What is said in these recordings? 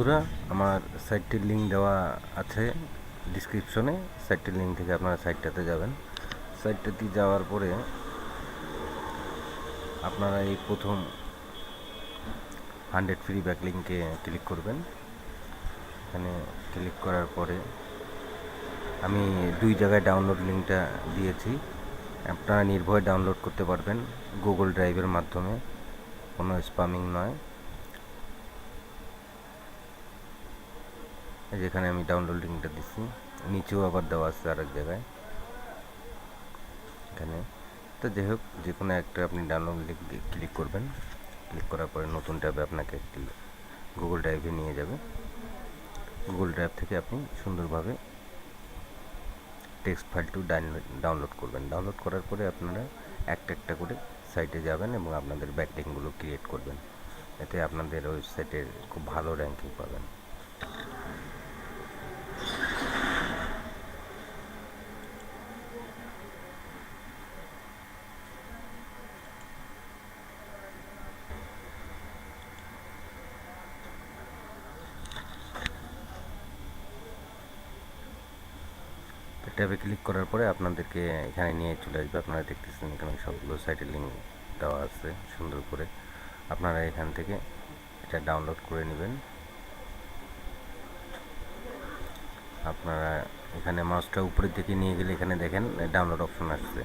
বন্ধুরা, আমার সাইটটির লিঙ্ক দেওয়া আছে ডিসক্রিপশনে। সাইটটির লিঙ্ক থেকে আপনারা সাইটটাতে যাবেন। সাইটটাতে যাওয়ার পরে আপনারা এই প্রথম 100 ফ্রি ব্যাকলিঙ্কে ক্লিক করবেন। এখানে ক্লিক করার পরে আমি 2 জায়গায় ডাউনলোড লিঙ্কটা দিয়েছি। আপনারা নির্ভয়ে ডাউনলোড করতে পারবেন গুগল ড্রাইভের মাধ্যমে, কোনো স্প্যামিং নয়। যেখানে আমি ডাউনলোড লিঙ্কটা দিচ্ছি, নিচেও আবার দেওয়া আছে আরেক জায়গায় এখানে। তো যাই হোক, যে কোনো একটা আপনি ডাউনলোড লিঙ্কে ক্লিক করবেন। ক্লিক করার পরে নতুন ট্যাবে আপনাকে একটি গুগল ড্রাইভে নিয়ে যাবে। গুগল ড্রাইভ থেকে আপনি সুন্দরভাবে টেক্সট ফাইলটি ডাউনলোড করবেন। ডাউনলোড করার পরে আপনারা একটা একটা করে সাইটে যাবেন এবং আপনাদের ব্যাকলিঙ্কগুলো ক্রিয়েট করবেন। এতে আপনাদের ওয়েবসাইটের খুব ভালো র্যাঙ্কিং পাবেন। ট্যাবে ক্লিক করার পরে আপনাদেরকে এখানে নিয়ে চলে আসবে। আপনারা দেখতেছেন এখানে সবগুলো সাইটের লিঙ্ক দেওয়া আছে সুন্দর করে। আপনারা এখান থেকে এটা ডাউনলোড করে নেবেন। আপনারা এখানে মাউসটা উপরের দিকে নিয়ে গেলে এখানে দেখেন ডাউনলোড অপশন আসছে।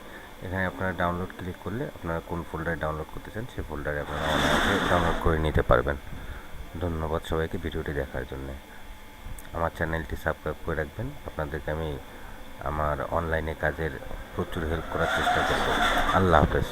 এখানে আপনারা ডাউনলোড ক্লিক করলে আপনারা কোন ফোল্ডারে ডাউনলোড করতে চান সেই ফোল্ডারে আপনারা অনায়াসে ডাউনলোড করে নিতে পারবেন। ধন্যবাদ সবাইকে ভিডিওটি দেখার জন্য। আমার চ্যানেলটি সাবস্ক্রাইব করে রাখবেন। আপনাদেরকে আমি আমার অনলাইনে কাজের প্রচুর হেল্প করার চেষ্টা করব। আল্লাহ হাফেজ।